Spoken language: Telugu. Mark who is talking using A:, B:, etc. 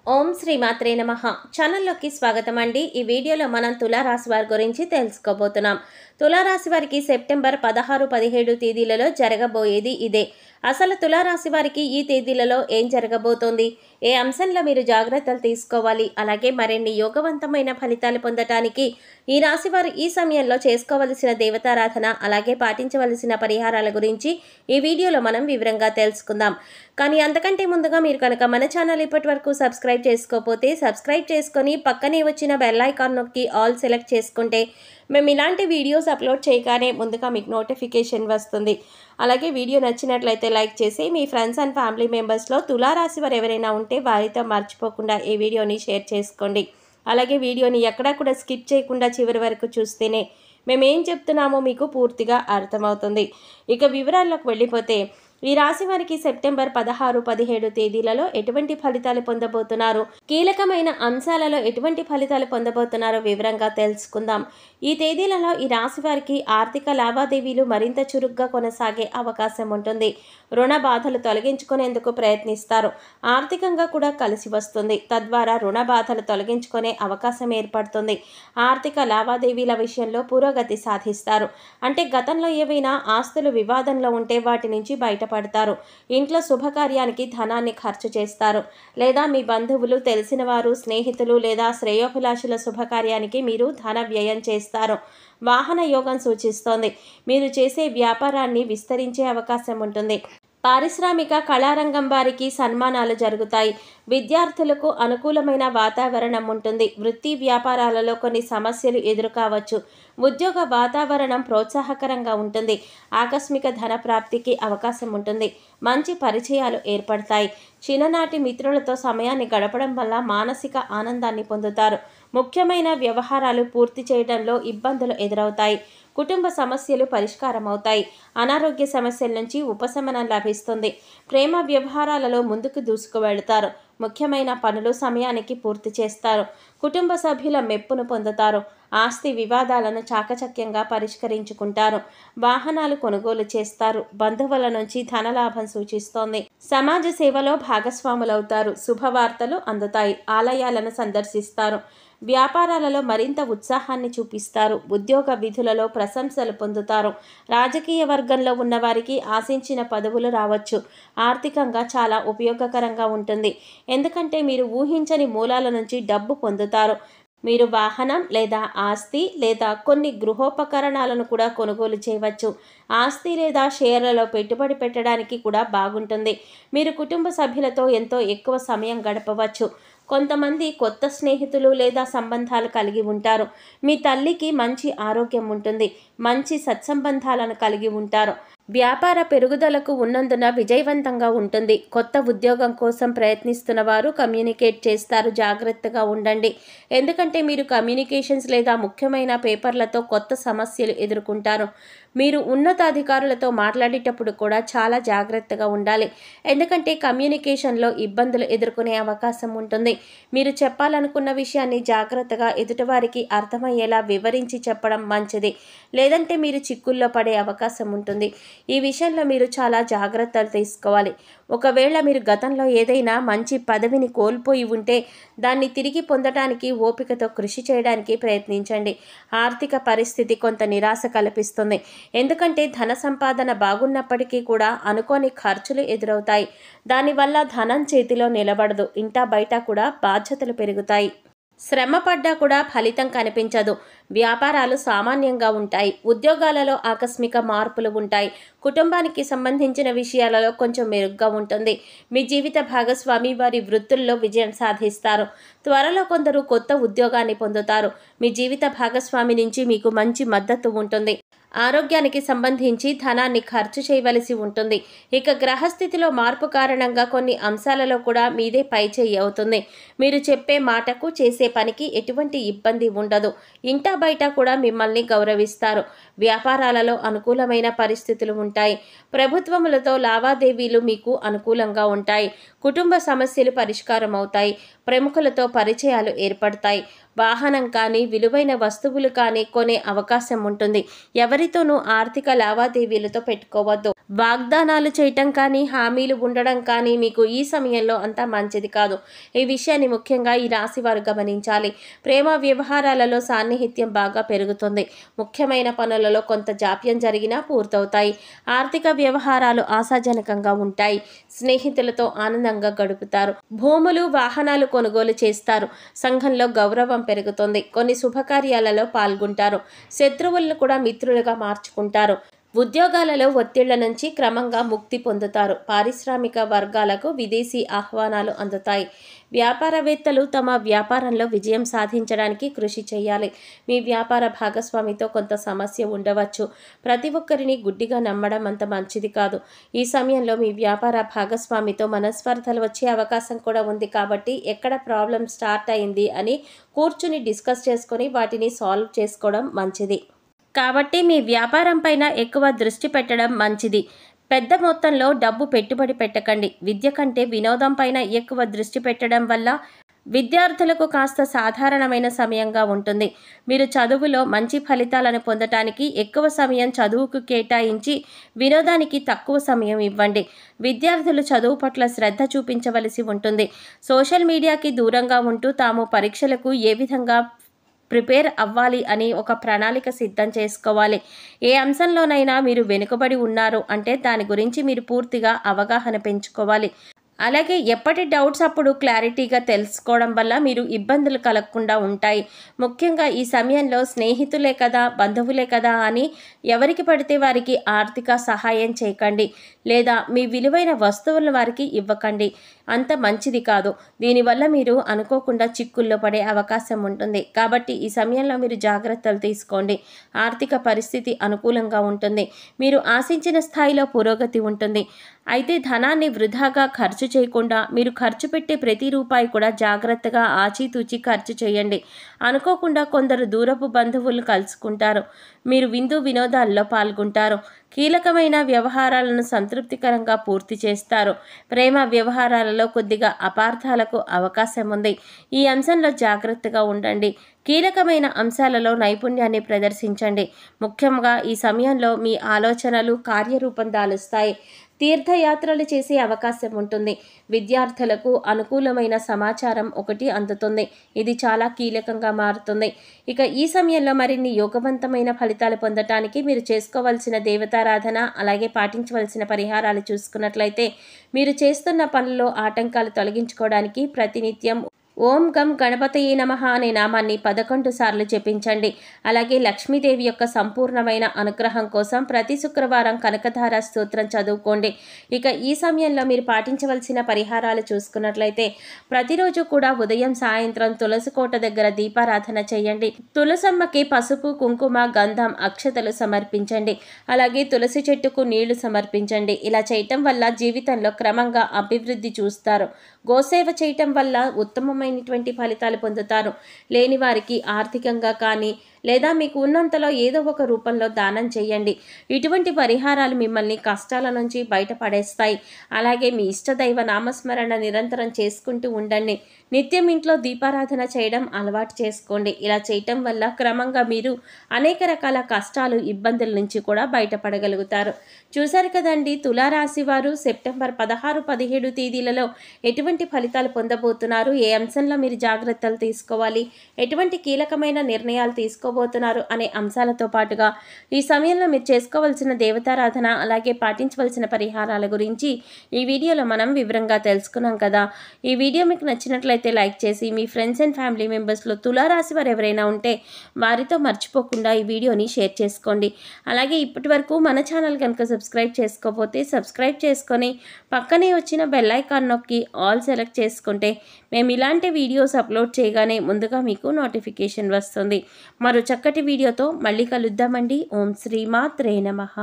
A: ఓం శ్రీ మాత్రే నమః. ఛానల్లోకి స్వాగతం అండి. ఈ వీడియోలో మనం తులారాశి వారి గురించి తెలుసుకోబోతున్నాం. తులారాశి వారికి సెప్టెంబర్ 16, 17 తేదీలలో జరగబోయేది ఇదే. అసలు తులారాశి వారికి ఈ తేదీలలో ఏం జరగబోతోంది, ఏ అంశంలో మీరు జాగ్రత్తలు తీసుకోవాలి, అలాగే మరిన్ని యోగవంతమైన ఫలితాలు పొందటానికి ఈ రాశి వారు ఈ సమయంలో చేసుకోవలసిన దేవతారాధన, అలాగే పాటించవలసిన పరిహారాల గురించి ఈ వీడియోలో మనం వివరంగా తెలుసుకుందాం. కానీ అంతకంటే ముందుగా మీరు కనుక మన ఛానల్ ఇప్పటి వరకు సబ్స్క్రైబ్ చేసుకోకపోతే సబ్స్క్రైబ్ చేసుకొని పక్కనే వచ్చిన బెల్ ఐకాన్ నొక్కి ఆల్ సెలెక్ట్ చేసుకుంటే మేము ఇలాంటి వీడియోస్ అప్లోడ్ చేయగానే ముందుగా మీకు నోటిఫికేషన్ వస్తుంది. అలాగే వీడియో నచ్చినట్లయితే లైక్ చేసి మీ ఫ్రెండ్స్ అండ్ ఫ్యామిలీ మెంబర్స్లో తులారాశి వారు ఎవరైనా ఉంటే వారితో మర్చిపోకుండా ఈ వీడియోని షేర్ చేసుకోండి. అలాగే వీడియోని ఎక్కడా కూడా స్కిప్ చేయకుండా చివరి వరకు చూస్తేనే మేము ఏం చెప్తున్నామో మీకు పూర్తిగా అర్థమవుతుంది. ఇక వివరాల్లోకి వెళ్ళిపోతే ఈ రాశి వారికి సెప్టెంబర్ 16, 17 తేదీలలో ఎటువంటి ఫలితాలు పొందబోతున్నారు, కీలకమైన అంశాలలో ఎటువంటి ఫలితాలు పొందబోతున్నారో వివరంగా తెలుసుకుందాం. ఈ తేదీలలో ఈ రాశి వారికి ఆర్థిక లావాదేవీలు మరింత చురుగ్గా కొనసాగే అవకాశం ఉంటుంది. రుణ బాధలు తొలగించుకునేందుకు ప్రయత్నిస్తారు. ఆర్థికంగా కూడా కలిసి వస్తుంది. తద్వారా రుణ బాధలు తొలగించుకునే అవకాశం ఏర్పడుతుంది. ఆర్థిక లావాదేవీల విషయంలో పురోగతి సాధిస్తారు. అంటే గతంలో ఏవైనా ఆస్తులు వివాదంలో ఉంటే వాటి నుంచి బయటపడతారు. ఇంట్లో శుభకార్యానికి ధనాన్ని ఖర్చు చేస్తారు. లేదా మీ బంధువులు, తెలిసిన వారు, స్నేహితులు లేదా శ్రేయోభిలాషుల శుభకార్యానికి మీరు ధన వ్యయం చేస్తారు. వాహన యోగం సూచిస్తోంది. మీరు చేసే వ్యాపారాన్ని విస్తరించే అవకాశం ఉంటుంది. పారిశ్రామిక కళారంగం వారికి సన్మానాలు జరుగుతాయి. విద్యార్థులకు అనుకూలమైన వాతావరణం ఉంటుంది. వృత్తి వ్యాపారాలలో కొన్ని సమస్యలు ఎదురుకావచ్చు. ఉద్యోగ వాతావరణం ప్రోత్సాహకరంగా ఉంటుంది. ఆకస్మిక ధన ప్రాప్తికి అవకాశం ఉంటుంది. మంచి పరిచయాలు ఏర్పడతాయి. చిన్ననాటి మిత్రులతో సమయాన్ని గడపడం వల్ల మానసిక ఆనందాన్ని పొందుతారు. ముఖ్యమైన వ్యవహారాలు పూర్తి చేయడంలో ఇబ్బందులు ఎదురవుతాయి. కుటుంబ సమస్యలు పరిష్కారం అవుతాయి. అనారోగ్య సమస్యల నుంచి ఉపశమనం లభిస్తుంది. ప్రేమ వ్యవహారాలలో ముందుకు దూసుకువెళతారు. ముఖ్యమైన పనులు సమయానికి పూర్తి చేస్తారు. కుటుంబ సభ్యుల మెప్పును పొందుతారు. ఆస్తి వివాదాలను చాకచక్యంగా పరిష్కరించుకుంటారు. వాహనాలు కొనుగోలు చేస్తారు. బంధువుల నుంచి ధనలాభం సూచిస్తోంది. సమాజ సేవలో భాగస్వాములవుతారు. శుభవార్తలు అందుతాయి. ఆలయాలను సందర్శిస్తారు. వ్యాపారాలలో మరింత ఉత్సాహాన్ని చూపిస్తారు. ఉద్యోగ విధులలో ప్రశంసలు పొందుతారు. రాజకీయ వర్గంలో ఉన్నవారికి ఆశించిన పదవులు రావచ్చు. ఆర్థికంగా చాలా ఉపయోగకరంగా ఉంటుంది. ఎందుకంటే మీరు ఊహించని మూలాల నుంచి డబ్బు పొందుతారు. మీరు వాహనం లేదా ఆస్తి లేదా కొన్ని గృహోపకరణాలను కూడా కొనుగోలు చేయవచ్చు. ఆస్తి లేదా షేర్లలో పెట్టుబడి పెట్టడానికి కూడా బాగుంటుంది. మీరు కుటుంబ సభ్యులతో ఎంతో ఎక్కువ సమయం గడపవచ్చు. కొంతమంది కొత్త స్నేహితులు లేదా సంబంధాలు కలిగి ఉంటారు. మీ తల్లికి మంచి ఆరోగ్యం ఉంటుంది. మంచి సత్సంబంధాలను కలిగి ఉంటారు. వ్యాపార పెరుగుదలకు ఉన్నందున విజయవంతంగా ఉంటుంది. కొత్త ఉద్యోగం కోసం ప్రయత్నిస్తున్న వారు కమ్యూనికేట్ చేస్తారు. జాగ్రత్తగా ఉండండి. ఎందుకంటే మీరు కమ్యూనికేషన్స్ లేదా ముఖ్యమైన పేపర్లతో కొత్త సమస్యలు ఎదుర్కొంటారు. మీరు ఉన్నతాధికారులతో మాట్లాడేటప్పుడు కూడా చాలా జాగ్రత్తగా ఉండాలి. ఎందుకంటే కమ్యూనికేషన్లో ఇబ్బందులు ఎదుర్కొనే అవకాశం ఉంటుంది. మీరు చెప్పాలనుకున్న విషయాన్ని జాగ్రత్తగా ఎదుటివారికి అర్థమయ్యేలా వివరించి చెప్పడం మంచిది. లేదంటే మీరు చిక్కుల్లో పడే అవకాశం ఉంటుంది. ఈ విషయంలో మీరు చాలా జాగ్రత్తలు తీసుకోవాలి. ఒకవేళ మీరు గతంలో ఏదైనా మంచి పదవిని కోల్పోయి ఉంటే దాన్ని తిరిగి పొందడానికి ఓపికతో కృషి చేయడానికి ప్రయత్నించండి. ఆర్థిక పరిస్థితి కొంత నిరాశ కల్పిస్తుంది. ఎందుకంటే ధన సంపాదన బాగున్నప్పటికీ కూడా అనుకోని ఖర్చులు ఎదురవుతాయి. దానివల్ల ధనం చేతిలో నిలబడదు. ఇంటా బయట కూడా బాధ్యతలు పెరుగుతాయి. శ్రమ పడ్డా కూడా ఫలితం కనిపించదు. వ్యాపారాలు సామాన్యంగా ఉంటాయి. ఉద్యోగాలలో ఆకస్మిక మార్పులు ఉంటాయి. కుటుంబానికి సంబంధించిన విషయాలలో కొంచెం మెరుగ్గా ఉంటుంది. మీ జీవిత భాగస్వామి వారి వృత్తుల్లో విజయం సాధిస్తారు. త్వరలో కొందరు కొత్త ఉద్యోగాన్ని పొందుతారు. మీ జీవిత భాగస్వామి నుంచి మీకు మంచి మద్దతు ఉంటుంది. ఆరోగ్యానికి సంబంధించి ధనాన్ని ఖర్చు చేయవలసి ఉంటుంది. ఇక గ్రహస్థితిలో మార్పు కారణంగా కొన్ని అంశాలలో కూడా మీదే పైచేయి అవుతుంది. మీరు చెప్పే మాటకు, చేసే పనికి ఎటువంటి ఇబ్బంది ఉండదు. ఇంటా బయట కూడా మిమ్మల్ని గౌరవిస్తారు. వ్యాపారాలలో అనుకూలమైన పరిస్థితులు ఉంటాయి. ప్రభుత్వములతో లావాదేవీలు మీకు అనుకూలంగా ఉంటాయి. కుటుంబ సమస్యలు పరిష్కారం అవుతాయి. ప్రముఖులతో పరిచయాలు ఏర్పడతాయి. వాహనం కానీ విలువైన వస్తువులు కానీ కొనే అవకాశం ఉంటుంది. ఎవరితోనూ ఆర్థిక లావాదేవీలతో పెట్టుకోవద్దు. వాగ్దానాలు చేయటం కానీ హామీలు ఉండడం కానీ మీకు ఈ సమయంలో అంత మంచిది కాదు. ఈ విషయాన్ని ముఖ్యంగా ఈ రాశి వారు గమనించాలి. ప్రేమ వ్యవహారాలలో సాన్నిహిత్యం బాగా పెరుగుతుంది. ముఖ్యమైన పనులలో కొంత జాప్యం జరిగినా పూర్తవుతాయి. ఆర్థిక వ్యవహారాలు ఆశాజనకంగా ఉంటాయి. స్నేహితులతో ఆనందంగా గడుపుతారు. భూములు వాహనాలు కొనుగోలు చేస్తారు. సంఘంలో గౌరవం పెరుగుతుంది. కొన్ని శుభకార్యాలలో పాల్గొంటారు. శత్రువులను కూడా మిత్రులుగా మార్చుకుంటారు. ఉద్యోగాలలో ఒత్తిళ్ల నుంచి క్రమంగా ముక్తి పొందుతారు. పారిశ్రామిక వర్గాలకు విదేశీ ఆహ్వానాలు అందుతాయి. వ్యాపారవేత్తలు తమ వ్యాపారంలో విజయం సాధించడానికి కృషి చేయాలి. మీ వ్యాపార భాగస్వామితో కొంత సమస్య ఉండవచ్చు. ప్రతి ఒక్కరిని గుడ్డిగా నమ్మడం అంత మంచిది కాదు. ఈ సమయంలో మీ వ్యాపార భాగస్వామితో మనస్పర్ధలు వచ్చే అవకాశం కూడా ఉంది. కాబట్టి ఎక్కడ ప్రాబ్లం స్టార్ట్ అయింది అని కూర్చుని డిస్కస్ చేసుకొని వాటిని సాల్వ్ చేసుకోవడం మంచిది. కాబట్టి మీ వ్యాపారం పైన ఎక్కువ దృష్టి పెట్టడం మంచిది. పెద్ద మొత్తంలో డబ్బు పెట్టుబడి పెట్టకండి. విద్య కంటే వినోదం పైన ఎక్కువ దృష్టి పెట్టడం వల్ల విద్యార్థులకు కాస్త సాధారణమైన సమయంగా ఉంటుంది. మీరు చదువులో మంచి ఫలితాలను పొందటానికి ఎక్కువ సమయం చదువుకు కేటాయించి వినోదానికి తక్కువ సమయం ఇవ్వండి. విద్యార్థులు చదువు పట్ల శ్రద్ధ చూపించవలసి ఉంటుంది. సోషల్ మీడియాకి దూరంగా ఉంటూ తాము పరీక్షలకు ఏ విధంగా ప్రిపేర్ అవ్వాలి అని ఒక ప్రణాళిక సిద్ధం చేసుకోవాలి. ఏ అంశంలోనైనా మీరు వెనుకబడి ఉన్నారు అంటే దాని గురించి మీరు పూర్తిగా అవగాహన పెంచుకోవాలి. అలాగే ఎప్పటి డౌట్స్ అప్పుడు క్లారిటీగా తెలుసుకోవడం వల్ల మీరు ఇబ్బందులు కలగకుండా ఉంటాయి. ముఖ్యంగా ఈ సమయంలో స్నేహితులే కదా, బంధువులే కదా అని ఎవరికి పడితే వారికి ఆర్థిక సహాయం చేయకండి. లేదా మీ విలువైన వస్తువులను వారికి ఇవ్వకండి. అంత మంచిది కాదు. దీనివల్ల మీరు అనుకోకుండా చిక్కుల్లో పడే అవకాశం ఉంటుంది. కాబట్టి ఈ సమయంలో మీరు జాగ్రత్తలు తీసుకోండి. ఆర్థిక పరిస్థితి అనుకూలంగా ఉంటుంది. మీరు ఆశించిన స్థాయిలో పురోగతి ఉంటుంది. అయితే ధనాన్ని వృధాగా ఖర్చు చేయకుండా మీరు ఖర్చు పెట్టే ప్రతి రూపాయి కూడా జాగ్రత్తగా ఆచితూచి ఖర్చు చేయండి. అనుకోకుండా కొందరు దూరపు బంధువులు కలుసుకుంటారు. మీరు విందు వినోదాల్లో పాల్గొంటారు. కీలకమైన వ్యవహారాలను సంతృప్తికరంగా పూర్తి చేస్తారు. ప్రేమ వ్యవహారాలలో కొద్దిగా అపార్థాలకు అవకాశం ఉంది. ఈ అంశంలో జాగ్రత్తగా ఉండండి. కీలకమైన అంశాలలో నైపుణ్యాన్ని ప్రదర్శించండి. ముఖ్యంగా ఈ సమయంలో మీ ఆలోచనలు కార్యరూపం దాలుస్తాయి. తీర్థయాత్రలు చేసే అవకాశం ఉంటుంది. విద్యార్థులకు అనుకూలమైన సమాచారం ఒకటి అందుతుంది. ఇది చాలా కీలకంగా మారుతుంది. ఇక ఈ సమయంలో మరిన్ని యోగవంతమైన ఫలితాలు పొందటానికి మీరు చేసుకోవాల్సిన దేవతారాధన అలాగే పాటించవలసిన పరిహారాలు చూసుకున్నట్లయితే మీరు చేస్తున్న పనుల్లో ఆటంకాలు తొలగించుకోవడానికి ప్రతినిత్యం ఓం గం గణపతయే నమః అనే నామాన్ని 11 సార్లు జపించండి. అలాగే లక్ష్మీదేవి యొక్క సంపూర్ణమైన అనుగ్రహం కోసం ప్రతి శుక్రవారం కనకధార స్తోత్రం చదువుకోండి. ఇక ఈ సమయంలో మీరు పాటించవలసిన పరిహారాలు చూసుకున్నట్లయితే ప్రతిరోజు కూడా ఉదయం సాయంత్రం తులసి కోట దగ్గర దీపారాధన చేయండి. తులసమ్మకి పసుపు కుంకుమ గంధం అక్షతలు సమర్పించండి. అలాగే తులసి చెట్టుకు నీళ్లు సమర్పించండి. ఇలా చేయటం వల్ల జీవితంలో క్రమంగా అభివృద్ధి చూస్తారు. గోసేవ చేయటం వల్ల ఉత్తమమైనటువంటి ఫలితాలు పొందుతారు. లేని వారికి ఆర్థికంగా కానీ లేదా మీకు ఉన్నంతలో ఏదో ఒక రూపంలో దానం చేయండి. ఇటువంటి పరిహారాలు మిమ్మల్ని కష్టాల నుంచి బయటపడేస్తాయి. అలాగే మీ ఇష్టదైవ నామస్మరణ నిరంతరం చేసుకుంటూ ఉండండి. నిత్యం ఇంట్లో దీపారాధన చేయడం అలవాటు చేసుకోండి. ఇలా చేయటం వల్ల క్రమంగా మీరు అనేక రకాల కష్టాలు ఇబ్బందుల నుంచి కూడా బయటపడగలుగుతారు. చూశారు కదండి, తులారాశి వారు సెప్టెంబర్ 16, 17 తేదీలలో ఎటువంటి ఫలితాలు పొందబోతున్నారు, ఏ అంశంలో మీరు జాగ్రత్తలు తీసుకోవాలి, ఎటువంటి కీలకమైన నిర్ణయాలు తీసుకోబోతున్నారు అనే అంశాలతో పాటుగా ఈ సమయంలో మీరు చేసుకోవాల్సిన దేవతారాధన అలాగే పాటించవలసిన పరిహారాల గురించి ఈ వీడియోలో మనం వివరంగా తెలుసుకున్నాం కదా. ఈ వీడియో మీకు నచ్చినట్లయితే లైక్ చేసి మీ ఫ్రెండ్స్ అండ్ ఫ్యామిలీ మెంబర్స్లో తులారాశి వారు ఎవరైనా ఉంటే వారితో మర్చిపోకుండా ఈ వీడియోని షేర్ చేసుకోండి. అలాగే ఇప్పటి వరకు మన ఛానల్ కనుక సబ్స్క్రైబ్ చేసుకోకపోతే సబ్స్క్రైబ్ చేసుకొని పక్కనే వచ్చిన బెల్ ఐకాన్ నొక్కి ఆల్ సెలెక్ట్ చేసుకుంటే మేము ఇలాంటి వీడియోస్ అప్లోడ్ చేయగానే ముందుగా మీకు నోటిఫికేషన్ వస్తుంది. మరో చక్కటి వీడియోతో మళ్ళీ కలుద్దామండి. ఓం శ్రీమాత్రే నమః.